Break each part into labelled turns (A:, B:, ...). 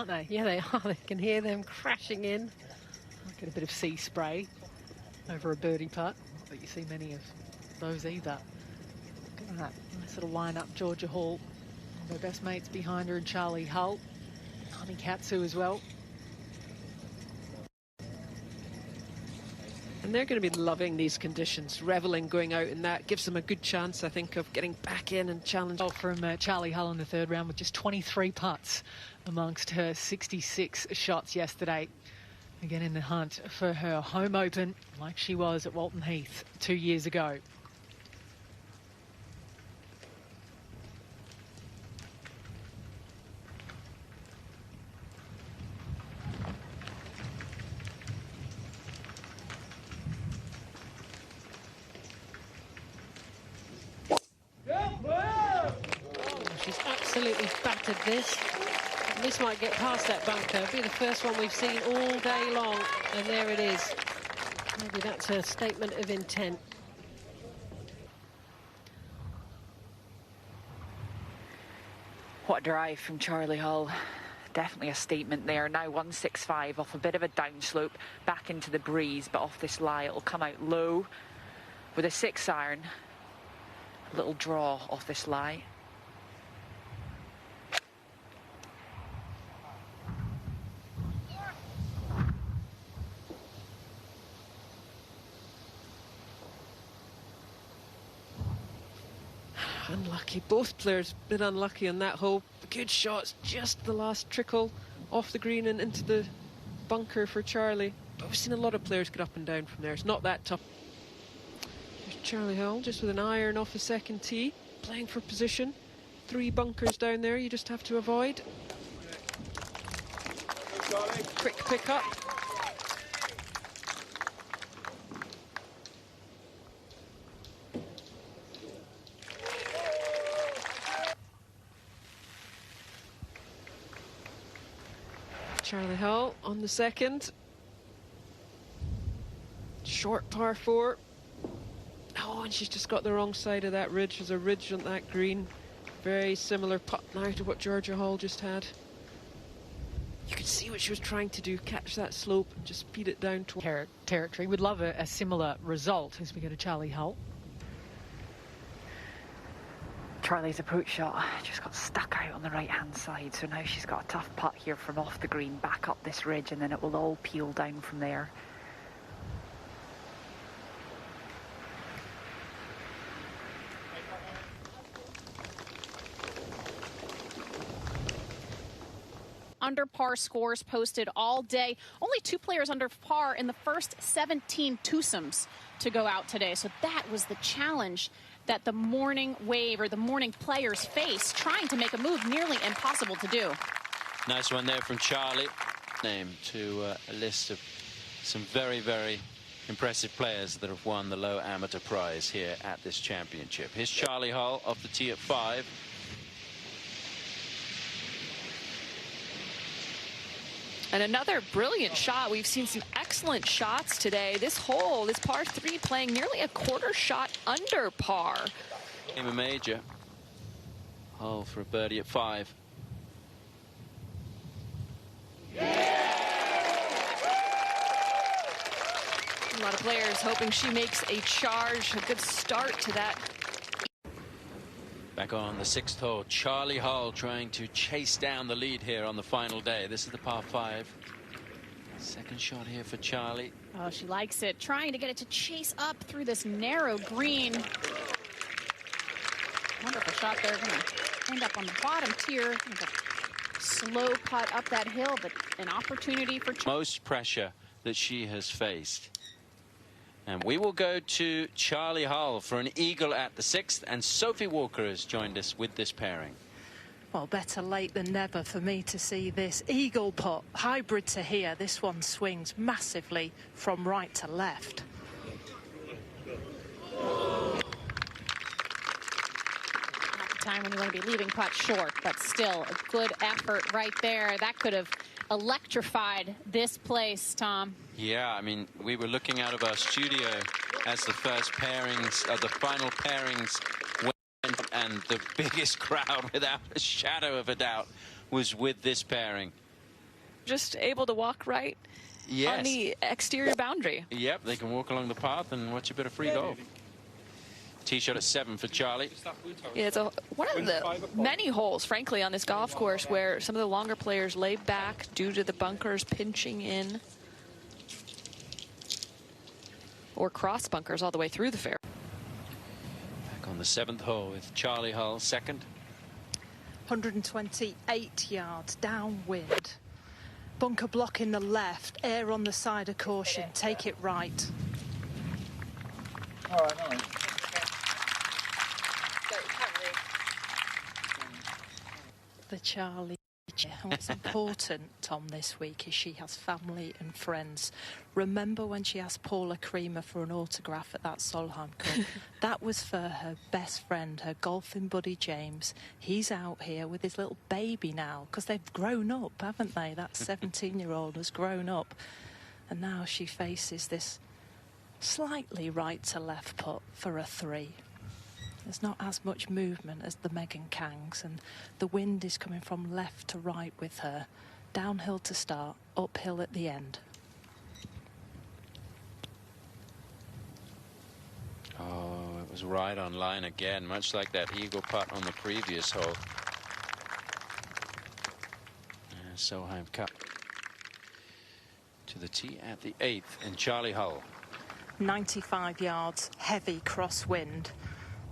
A: aren't they? Yeah, they are. They can hear them crashing in. Might get a bit of sea spray over a birdie putt. Not that you see many of those either. Look at that. Nice little line-up. Georgia Hall, their best mates behind her, and Charley Hull. Honey Katsu as well.
B: And they're going to be loving these conditions, reveling going out in that. Gives them a good chance, I think, of getting back in and challenging.
A: From Charley Hull in the third round with just 23 putts amongst her 66 shots yesterday. Again in the hunt for her home open, like she was at Walton Heath 2 years ago.
B: She's absolutely battered this. And this might get past that bunker. It'll be the first one we've seen all day long. And there it is. Maybe that's a statement of intent.
C: What a drive from Charley Hull. Definitely a statement there. Now 165 off a bit of a downslope, back into the breeze, but off this lie it'll come out low with a 6-iron. A little draw off this lie.
B: Unlucky. Both players a bit unlucky on that hole. Good shots, just the last trickle off the green and into the bunker for Charley. But we've seen a lot of players get up and down from there. It's not that tough. There's Charley Hull just with an iron off the second tee, playing for position. 3 bunkers down there you just have to avoid. Quick pick up. Charley Hull on the second. Short par 4. Oh, and she's just got the wrong side of that ridge. There's a ridge on that green. Very similar putt now to what Georgia Hall just had. You could see what she was trying to do, catch that slope and just speed it down to
A: territory. We'd love a similar result as we go to Charley Hull.
C: Charley's approach shot just got stuck out on the right-hand side, so now she's got a tough putt here from off the green, back up this ridge, and then it will all peel down from there.
D: Under par scores posted all day. Only 2 players under par in the first 17 twosomes to go out today. So that was the challenge that the morning wave or the morning players face, trying to make a move nearly impossible to do.
E: Nice one there from Charley. Name to a list of some very, very impressive players that have won the low amateur prize here at this championship. Here's Charley Hull off the tee at 5.
F: And another brilliant shot. We've seen some excellent shots today. This hole, this par 3, playing nearly a quarter shot under par.
E: Game a major. Hull for a birdie at 5.
F: A lot of players hoping she makes a charge, a good start to that.
E: Back on the 6th hole, Charley Hull trying to chase down the lead here on the final day. This is the par 5. Second shot here for Charley.
D: Oh, she likes it, trying to get it to chase up through this narrow green. Wonderful shot there. Gonna end up on the bottom tier. Slow putt up that hill, but an opportunity for
E: most pressure that she has faced. And we will go to Charley Hull for an eagle at the 6th, and Sophie Walker has joined us with this pairing.
G: Well, better late than never for me to see this eagle putt. Hybrid to here. This one swings massively from right to left.
D: Not the time when you want to be leaving putt short, but still a good effort right there. That could have electrified this place, Tom.
E: Yeah, I mean, we were looking out of our studio as the first pairings, the final pairings went, and the biggest crowd, without a shadow of a doubt, was with this pairing.
F: just able to walk right on the exterior boundary.
E: Yep, they can walk along the path and watch a bit of free golf. Tee shot at 7 for Charley.
F: Yeah, it's one of the many holes, frankly, on this golf course where some of the longer players lay back due to the bunkers pinching in, or cross bunkers all the way through the fairway.
E: Back on the 7th hole with Charley Hull second.
G: 128 yards downwind. Bunker blocking the left, air on the side of caution. Take it right.
H: All right.
G: The Charley. What's important, Tom, this week is she has family and friends. Remember when she asked Paula Creamer for an autograph at that Solheim Cup? That was for her best friend, her golfing buddy James. He's out here with his little baby now, because they've grown up, haven't they? That 17-year-old has grown up. And now she faces this slightly right to left putt for a 3. There's not as much movement as the Megan Kangs, and the wind is coming from left to right with her. Downhill to start, uphill at the end.
E: Oh, it was right on line again, much like that eagle putt on the previous hole. Solheim Cup to the tee at the 8th in Charley Hull.
G: 95 yards, heavy crosswind.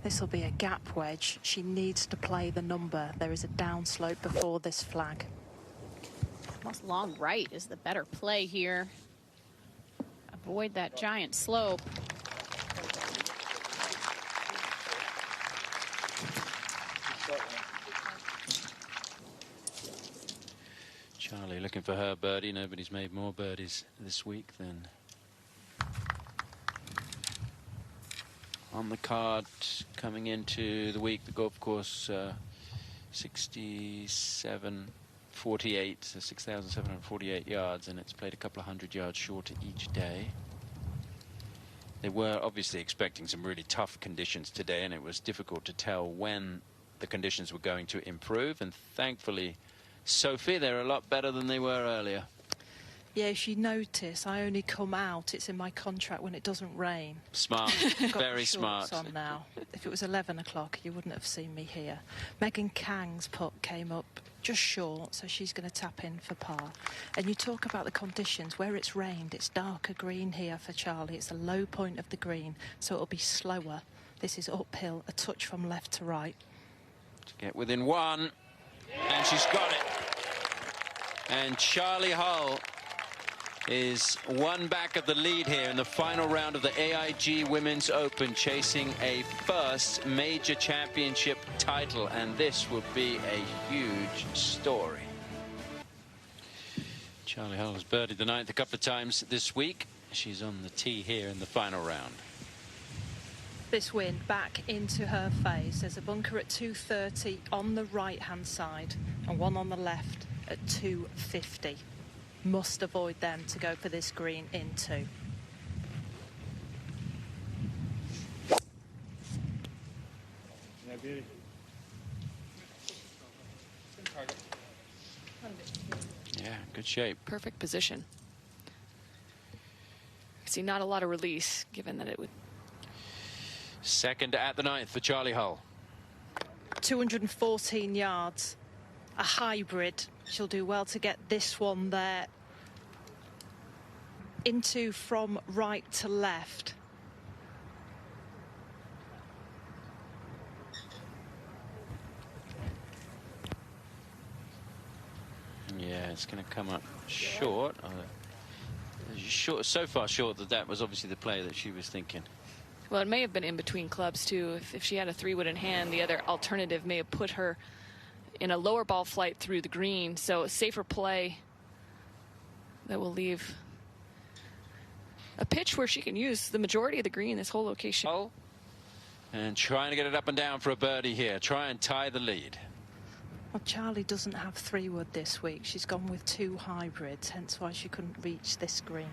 G: This will be a gap wedge. She needs to play the number. There is a downslope before this flag.
D: Almost long right is the better play here. Avoid that giant slope.
E: Charley looking for her birdie. Nobody's made more birdies this week than on the card coming into the week. The golf course 6748, so 6,748 yards, and it's played a couple of hundred yards shorter each day. They were obviously expecting some really tough conditions today, and it was difficult to tell when the conditions were going to improve, and thankfully, Sophie, they're a lot better than they were earlier.
G: Yeah, if you notice, I only come out, it's in my contract when it doesn't rain.
E: Smart, very smart.
G: On now. If it was 11 o'clock, you wouldn't have seen me here. Megan Kang's putt came up just short, so she's going to tap in for par. And you talk about the conditions, where it's rained, it's darker green here for Charley. It's the low point of the green, so it'll be slower. This is uphill, a touch from left to right.
E: To get within 1, and she's got it. And Charley Hull is 1 back of the lead here in the final round of the AIG Women's Open, chasing a first major championship title, and this will be a huge story. Charley Hull has birdied the 9th a couple of times this week. She's on the tee here in the final round.
G: This wind back into her face. There's a bunker at 230 on the right-hand side and one on the left at 250. Must avoid them to go for this green in 2.
E: Yeah, good shape.
F: Perfect position. See, not a lot of release, given that it would.
E: Second at the 9th for Charley Hull.
G: 214 yards, a hybrid. She'll do well to get this one there. Into from right to left.
E: Yeah, it's going to come up short. Short, so far short that was obviously the play that she was thinking.
F: Well, it may have been in between clubs too. If she had a 3-wood in hand, the other alternative may have put her in a lower ball flight through the green. So a safer play that will leave a pitch where she can use the majority of the green, this whole location.
E: And trying to get it up and down for a birdie here. Try and tie the lead.
G: Well, Charley doesn't have 3-wood this week. She's gone with 2 hybrids, hence why she couldn't reach this green.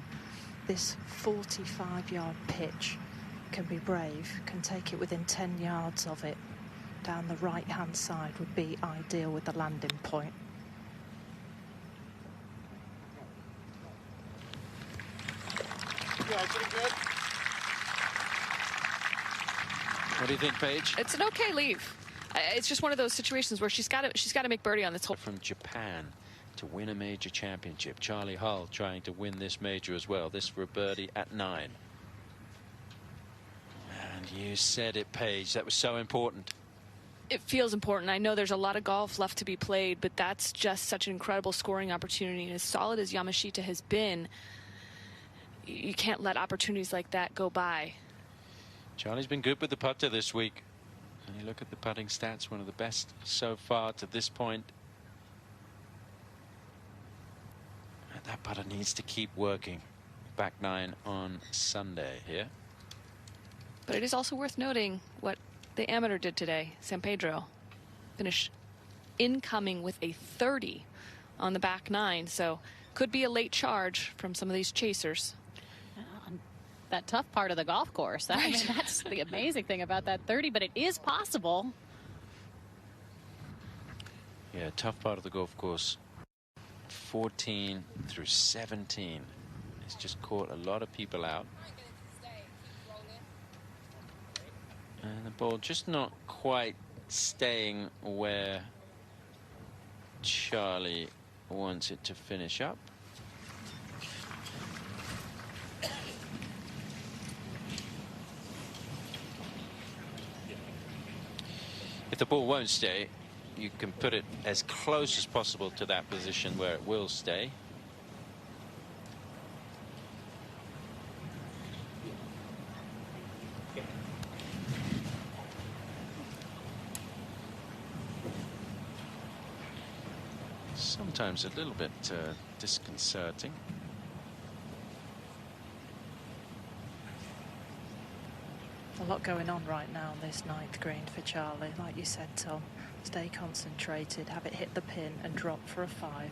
G: This 45-yard pitch can be brave, can take it within 10 yards of it. Down the right-hand side would be ideal with the landing point.
E: What do you think, Paige?
F: It's an okay leave. It's just one of those situations where she's got to make birdie on this hole.
E: From Japan to win a major championship. Charley Hull trying to win this major as well. This for a birdie at 9. And you said it, Paige. That was so important.
F: It feels important. I know there's a lot of golf left to be played, but that's just such an incredible scoring opportunity. And as solid as Yamashita has been, you can't let opportunities like that go by.
E: Charlie's been good with the putter this week. And you look at the putting stats, one of the best so far to this point. And that putter needs to keep working. Back 9 on Sunday here.
F: But it is also worth noting what the amateur did today. San Pedro finished incoming with a 30 on the back 9. So could be a late charge from some of these chasers.
D: That tough part of the golf course. I mean, that's the amazing thing about that 30, but it is possible.
E: Yeah, tough part of the golf course. 14 through 17. It's just caught a lot of people out. And the ball just not quite staying where Charley wants it to finish up. If the ball won't stay, you can put it as close as possible to that position where it will stay. Sometimes a little bit disconcerting.
G: A lot going on right now on this 9th green for Charley. Like you said, Tom, stay concentrated, have it hit the pin and drop for a 5.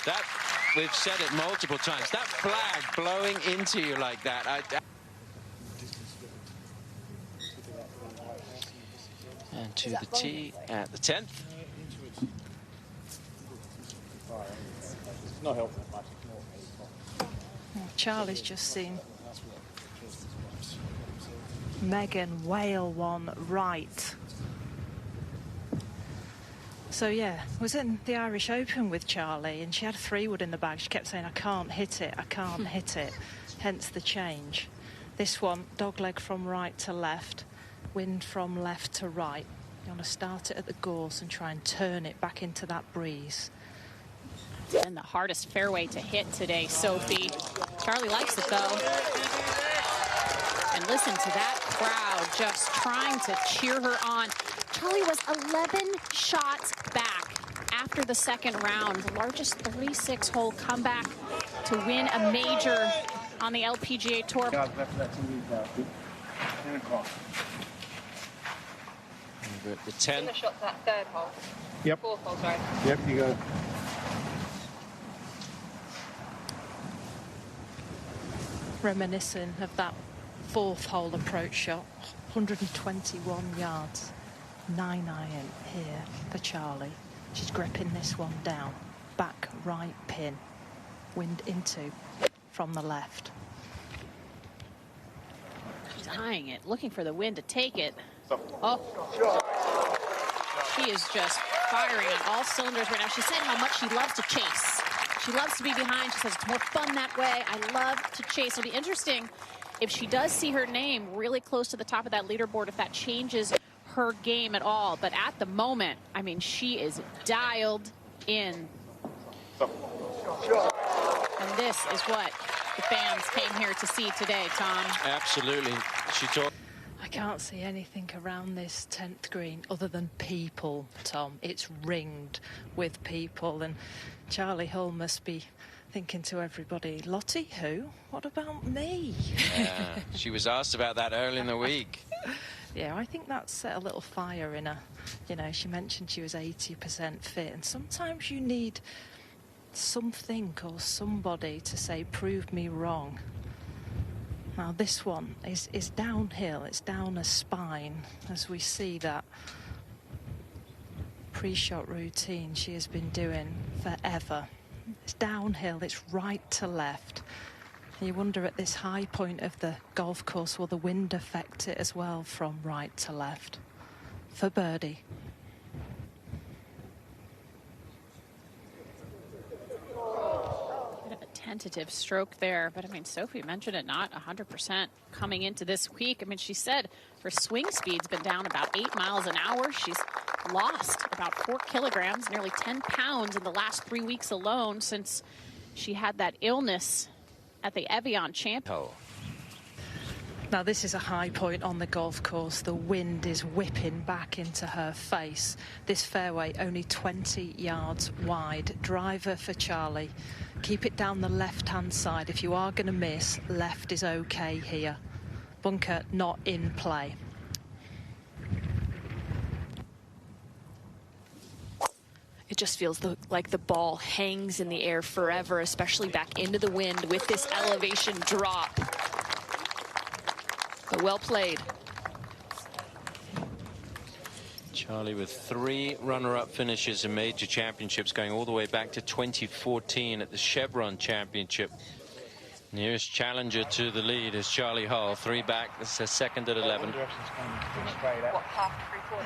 E: That, we've said it multiple times, that flag blowing into you like that. And to the tee at the 10th.
H: Not helpful much.
G: Charlie's just seen Megan whale one right. So yeah, was in the Irish Open with Charley and she had a 3-wood in the bag. She kept saying, I can't hit it, I can't hit it. Hence the change. This one, dogleg from right to left, wind from left to right. You want to start it at the gorse and try and turn it back into that breeze.
D: And the hardest fairway to hit today, Sophie. Charley likes it, though. And listen to that crowd just trying to cheer her on. Charley was 11 shots back after the second round. The largest 36-hole comeback to win a major on the LPGA Tour.
E: Over at the 10.
C: The shot that 3rd hole.
H: Yep.
C: 4th hole, sorry.
H: Yep, you go.
G: Reminiscent of that 4th hole approach shot, 121 yards, 9-iron here for Charley. She's gripping this one down, back right pin, wind into from the left.
D: She's eyeing it, looking for the wind to take it. Oh, she is just firing on all cylinders right now. She said how much she loves to chase. She loves to be behind. She says it's more fun that way. I love to chase. It'll be interesting if she does see her name really close to the top of that leaderboard, if that changes her game at all. But at the moment, I mean, she is dialed in. And this is what the fans came here to see today, Tom.
E: Absolutely. She talked.
G: I can't see anything around this 10th green other than people, Tom. It's ringed with people, and Charley Hull must be thinking to everybody, Lottie, who? What about me?
E: Yeah, she was asked about that early in the week.
G: Yeah, I think that set a little fire in her. You know, she mentioned she was 80% fit, and sometimes you need something or somebody to say, prove me wrong. Now this one is downhill, it's down a spine, as we see that pre-shot routine she has been doing forever. It's downhill, it's right to left. You wonder at this high point of the golf course, will the wind affect it as well from right to left? For birdie.
D: Bit of a tentative stroke there, but I mean, Sophie mentioned it, not 100% coming into this week. I mean, she said her swing speed's been down about 8 miles an hour. She's lost about 4 kilograms, nearly 10 pounds in the last 3 weeks alone since she had that illness at the Evian Champ.
G: Now this is a high point on the golf course. The wind is whipping back into her face. This fairway only 20 yards wide. Driver for Charley. Keep it down the left-hand side. If you are going to miss, left is okay here. Bunker not in play.
F: It just feels like the ball hangs in the air forever, especially back into the wind with this elevation drop. But well played.
E: Charley with 3 runner-up finishes in major championships going all the way back to 2014 at the Chevron Championship. Nearest challenger to the lead is Charley Hull. 3 back. This is her second at 11.
C: What, half to 3/4?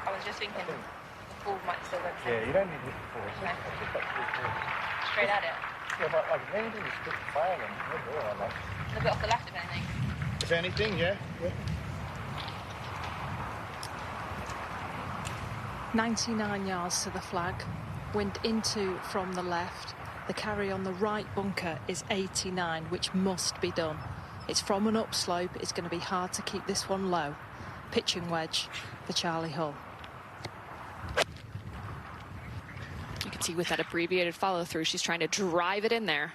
C: I was just thinking the full might still go.
H: Yeah, you don't need to hit the 4.
C: Okay.
H: Just like 3/4.
C: Straight at it.
H: Yeah, but like anything is good to fail and that's all I like.
C: A bit off the left, if anything.
H: If anything, yeah.
G: 99 yards to the flag. Wind into from the left. The carry on the right bunker is 89, which must be done. It's from an upslope. It's going to be hard to keep this one low. Pitching wedge for Charley Hull.
F: You can see with that abbreviated follow-through, she's trying to drive it in there.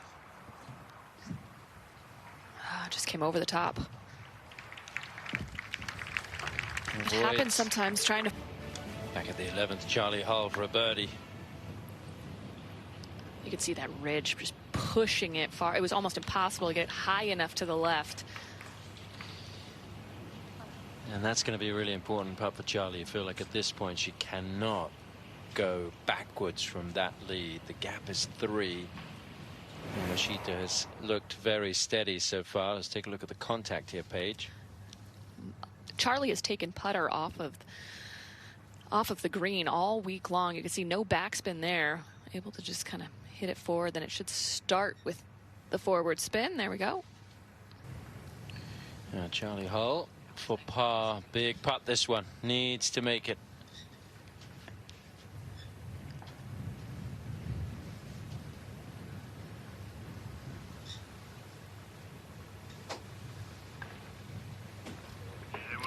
F: Just came over the top. It happens sometimes trying to...
E: Back at the 11th, Charley Hull for a birdie.
F: You can see that ridge just pushing it far. It was almost impossible to get high enough to the left.
E: And that's going to be a really important putt for Charley. You feel like at this point she cannot go backwards from that lead. The gap is 3. Yamashita has looked very steady so far. Let's take a look at the contact here, Paige.
F: Charley has taken putter off of the green all week long. You can see no backspin there. Able to just kind of hit it forward. Then it should start with the forward spin. There we go.
E: Charley Hull for par. Big putt this one. Needs to make it.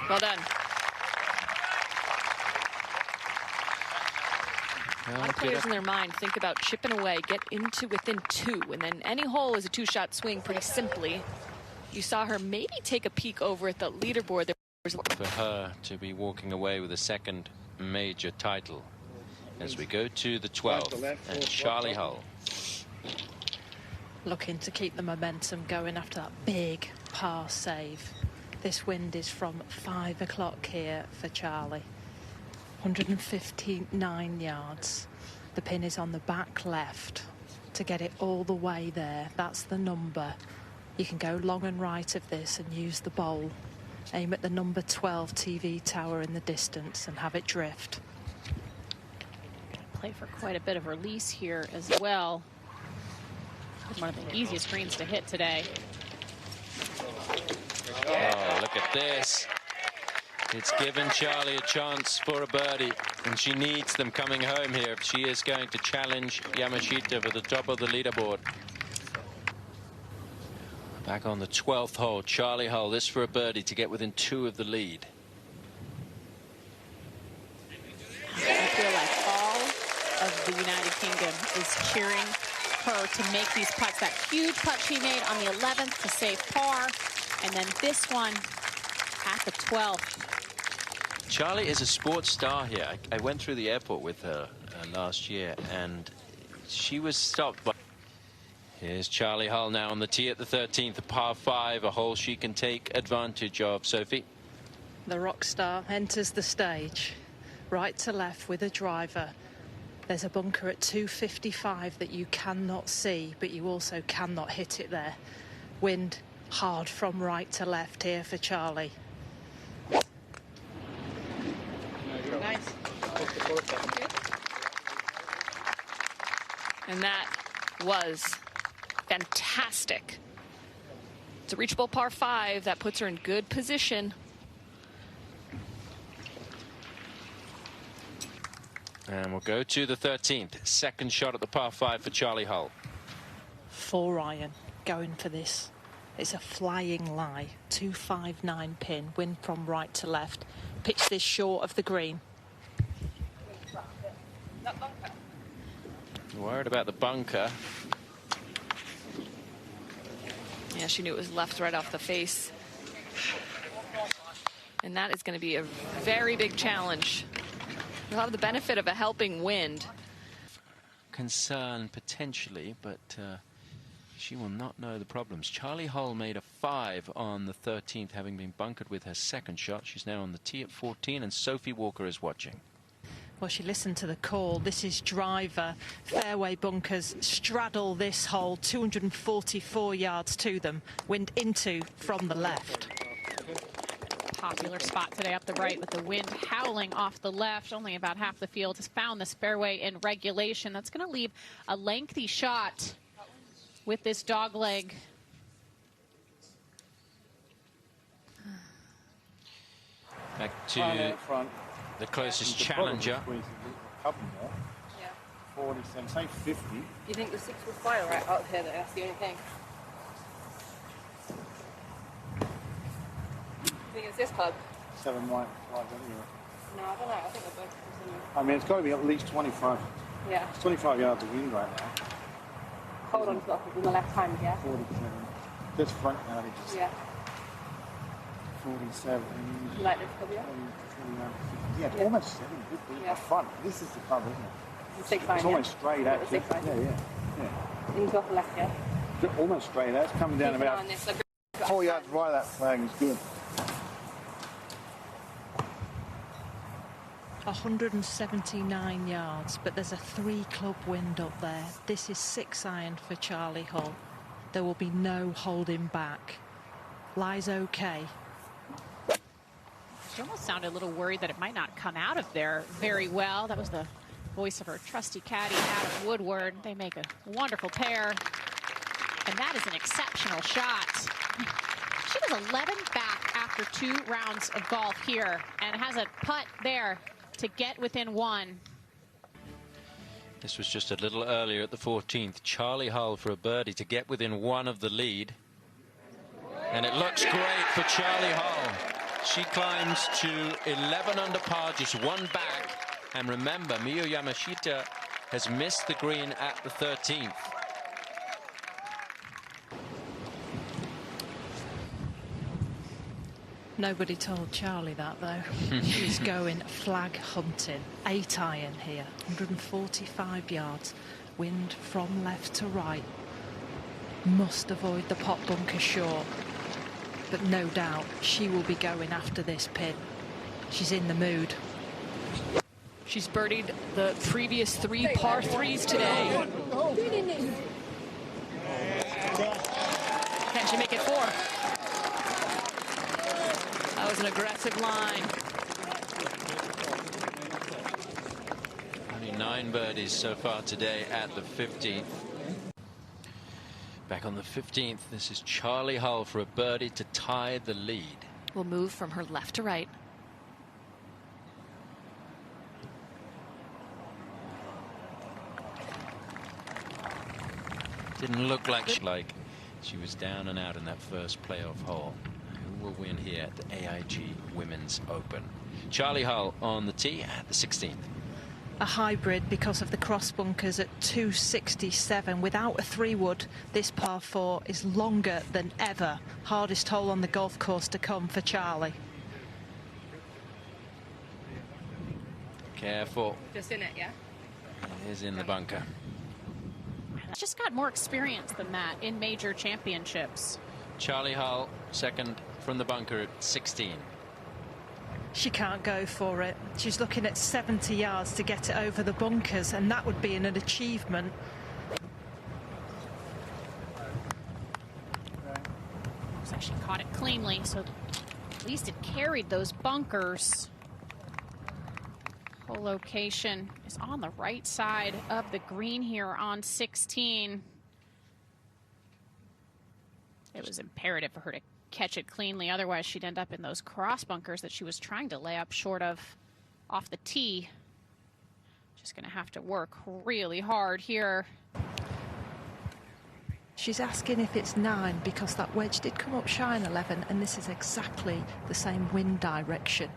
F: Well done. A lot of players in their mind think about chipping away, get into within 2, and then any hole is a 2-shot swing pretty simply. You saw her maybe take a peek over at the leaderboard. There was
E: for her to be walking away with a second major title as we go to the 12th and Charley Hull.
G: Looking to keep the momentum going after that big par save. This wind is from 5 o'clock here for Charley. 159 yards. The pin is on the back left. To get it all the way there, that's the number. You can go long and right of this and use the bowl. Aim at the number 12 TV tower in the distance and have it drift.
D: Play for quite a bit of release here as well. One of the easiest greens to hit today.
E: Oh, look at this. It's given Charley a chance for a birdie, and she needs them coming home here if she is going to challenge Yamashita for the top of the leaderboard. Back on the 12th hole, Charley Hull, this for a birdie to get within 2 of the lead.
D: I feel like all of the United Kingdom is cheering her to make these putts. That huge putt she made on the 11th to save par, and then this one at the 12th.
E: Charley is a sports star here. I went through the airport with her last year, and she was stopped by... Here's Charley Hull now on the tee at the 13th, a par 5, a hole she can take advantage of. Sophie?
G: The rock star enters the stage. Right to left with a driver. There's a bunker at 255 that you cannot see, but you also cannot hit it there. Wind hard from right to left here for Charley.
F: Nice. And that was fantastic. It's a reachable par 5 that puts her in good position.
E: And we'll go to the 13th. Second shot at the par 5 for Charley Hull.
G: 4 iron going for this. It's a flying lie. 259 pin, wind from right to left. Pitch this short of the green.
E: Worried about the bunker.
F: Yeah, she knew it was left right off the face. And that is going to be a very big challenge. You'll have the benefit of a helping wind.
E: Concern potentially, but she will not know the problems. Charley Hull made a 5 on the 13th, having been bunkered with her second shot. She's now on the tee at 14, and Sophie Walker is watching.
G: Well, she listened to the call. This is driver. Fairway bunkers straddle this hole, 244 yards to them. Wind into from the left.
D: Popular spot today up the right with the wind howling off the left. Only about half the field has found this fairway in regulation. That's going to leave a lengthy shot with this dog leg.
E: Back to the closest challenger.
H: 47, say 50.
I: You think the 6 would fire right out here though? That's the only thing. You think it's this club?
H: 7 might fly anyway.
I: No, I don't know. I think they're both similar.
H: I mean, it's got to be at least 25.
I: Yeah.
H: It's 25 yards of wind right now.
I: Hold on to that in the left hand, yeah?
H: 47. This front now, they just.
I: Yeah.
H: 47.
I: You like this club, yeah?
H: 29, 50. Yeah, almost 7. Good beat.
I: Yeah.
H: Front. This is the club, isn't it?
I: It's 6 iron,
H: It's almost straight
I: yeah?
H: out.
I: The 6 iron.
H: Yeah.
I: Into off the left, yeah?
H: Almost straight out. It's coming down
I: Keep an eye
H: about
I: on this.
H: 4 yards right of that flag is good.
G: 179 yards, but there's a 3 club wind up there. This is 6 iron for Charley Hull. There will be no holding back. Lies okay.
D: She almost sounded a little worried that it might not come out of there very well. That was the voice of her trusty caddy, Adam Woodward. They make a wonderful pair. And that is an exceptional shot. She was 11 back after 2 rounds of golf here and has a putt there to get within 1.
E: This was just a little earlier at the 14th. Charley Hull for a birdie to get within 1 of the lead. And it looks great for Charley Hull. She climbs to 11 under par, just 1 back. And remember, Miyu Yamashita has missed the green at the 13th.
G: Nobody told Charley that, though. She's going flag hunting. 8 iron here, 145 yards. Wind from left to right. Must avoid the pot bunker short. But no doubt she will be going after this pin. She's in the mood.
F: She's birdied the previous 3 par 3s today. Can she make it 4? That was an aggressive line.
E: Only 9 birdies so far today at the 15th. Back on the 15th, this is Charley Hull for a birdie to tie the lead.
F: Will move from her left to right.
E: Didn't look like she was down and out in that first playoff hole. Who will win here at the AIG Women's Open? Charley Hull on the tee at the 16th.
G: A hybrid because of the cross bunkers at 267. Without a 3-wood, this par 4 is longer than ever. Hardest hole on the golf course to come for Charley.
E: Careful.
I: Just in it, yeah?
E: It is in the bunker.
D: She's just got more experience than that in major championships.
E: Charley Hull, second from the bunker at 16.
G: She can't go for it. She's looking at 70 yards to get it over the bunkers, and that would be an achievement.
D: Looks like she caught it cleanly, so at least it carried those bunkers. Whole location is on the right side of the green here on 16. It was imperative for her to catch it cleanly, otherwise she'd end up in those cross bunkers that she was trying to lay up short of off the tee. Just gonna have to work really hard here.
G: She's asking if it's 9 because that wedge did come up shy in 11, and this is exactly the same wind direction.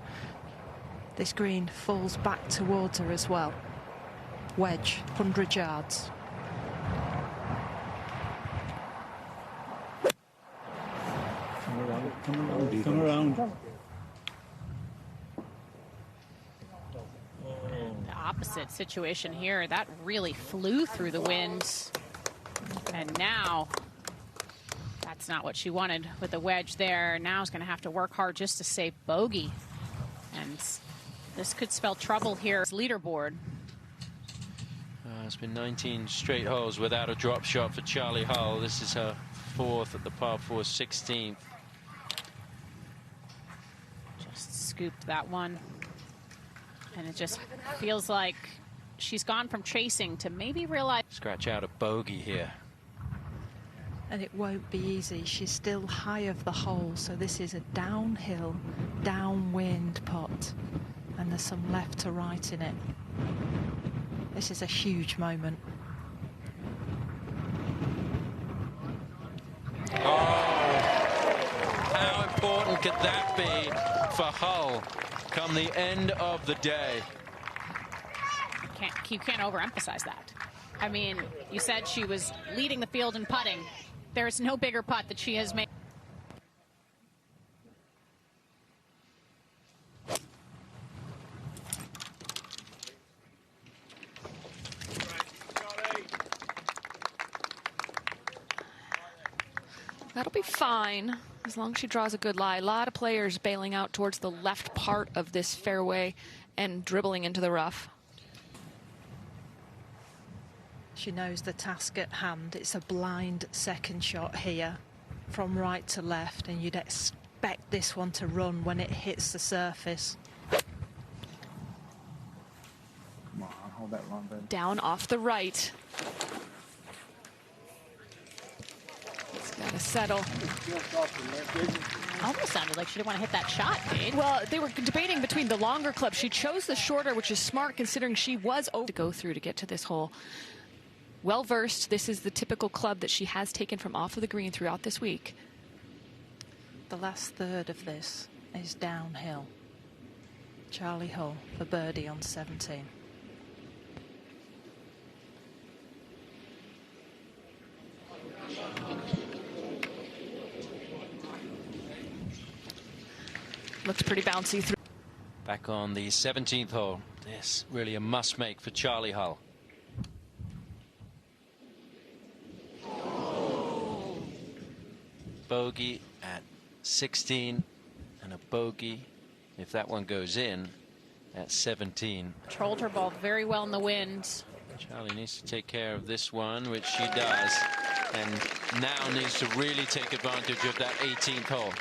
G: This green falls back towards her as well. Wedge, 100 yards.
H: Come around.
D: The opposite situation here. That really flew through the wind. And now, that's not what she wanted with the wedge there. Now she's going to have to work hard just to save bogey. And this could spell trouble here. Leaderboard.
E: It's been 19 straight holes without a drop shot for Charley Hull. This is her 4th at the par 4 16th.
D: Just scooped that one. And it just feels like she's gone from chasing to maybe realize.
E: Scratch out a bogey here.
G: And it won't be easy. She's still high of the hole, so this is a downhill, downwind putt. And there's some left to right in it. This is a huge moment.
E: How important could that be for Hull come the end of the day?
D: You can't overemphasize that. I mean, you said she was leading the field in putting. There's no bigger putt that she has made.
F: That'll be fine as long as she draws a good lie. A lot of players bailing out towards the left part of this fairway and dribbling into the rough.
G: She knows the task at hand. It's a blind second shot here from right to left, and you'd expect this one to run when it hits the surface.
H: Come on, hold that long, baby.
F: Down off the right. It's got to settle.
D: Almost sounded like she didn't want to hit that shot, Paige.
F: Well, they were debating between the longer club. She chose the shorter, which is smart considering she was over to go through to get to this hole. Well versed. This is the typical club that she has taken from off of the green throughout this week.
G: The last third of this is downhill. Charley Hull for birdie on 17.
F: Looks pretty bouncy through.
E: Back on the 17th hole. This really a must make for Charley Hull. Bogey at 16 and a bogey, if that one goes in, at 17.
D: Controlled her ball very well in the wind.
E: Charley needs to take care of this one, which she does, and now needs to really take advantage of that 18th hole.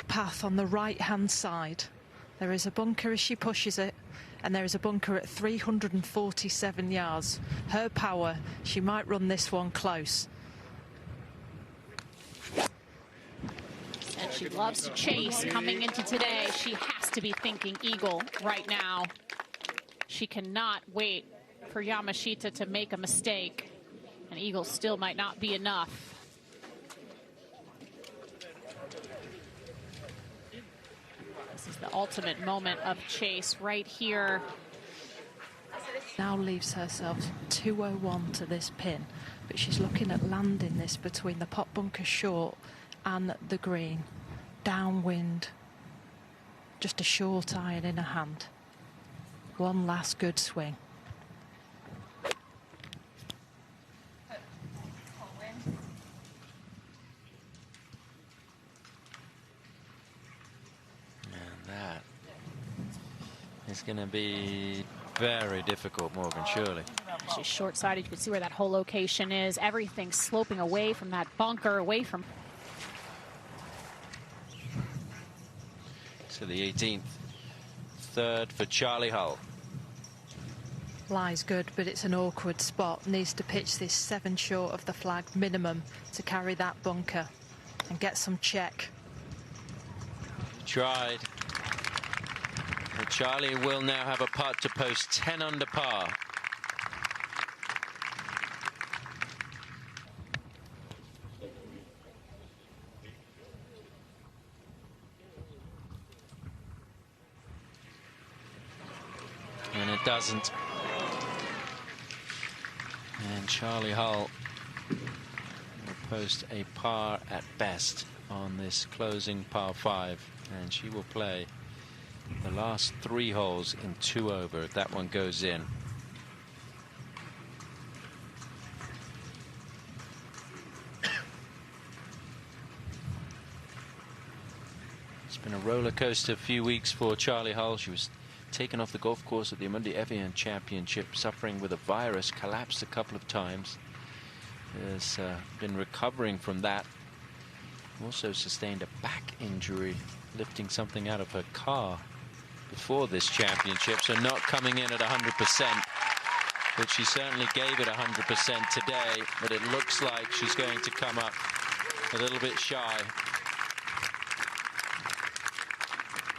G: Path on the right-hand side. There is a bunker as she pushes it, and there is a bunker at 347 yards. Her power, she might run this one close.
D: And she loves to chase coming into today. She has to be thinking eagle right now. She cannot wait for Yamashita to make a mistake. And eagle still might not be enough. This is the ultimate moment of chase right here.
G: Now leaves herself 201 to this pin, but she's looking at landing this between the pot bunker short and the green. Downwind, just a short iron in her hand. One last good swing.
E: And that going to be very difficult, Morgan, surely.
D: She's short-sided. You can see where that hole location is. Everything's sloping away from that bunker, away from...
E: So the 18th. Third for Charley Hull.
G: Lie's good, but it's an awkward spot. Needs to pitch this 7 short of the flag minimum to carry that bunker and get some check.
E: Tried. But Charley will now have a putt to post 10 under par. And it doesn't. And Charley Hull will post a par at best on this closing par 5. And she will play the last 3 holes in 2 over if that one goes in. It's been a roller coaster few weeks for Charley Hull. She was taken off the golf course at the Amundi Evian Championship, suffering with a virus, collapsed a couple of times. Has been recovering from that. Also sustained a back injury, lifting something out of her car before this championship, so not coming in at 100%, but she certainly gave it 100% today. But it looks like she's going to come up a little bit shy.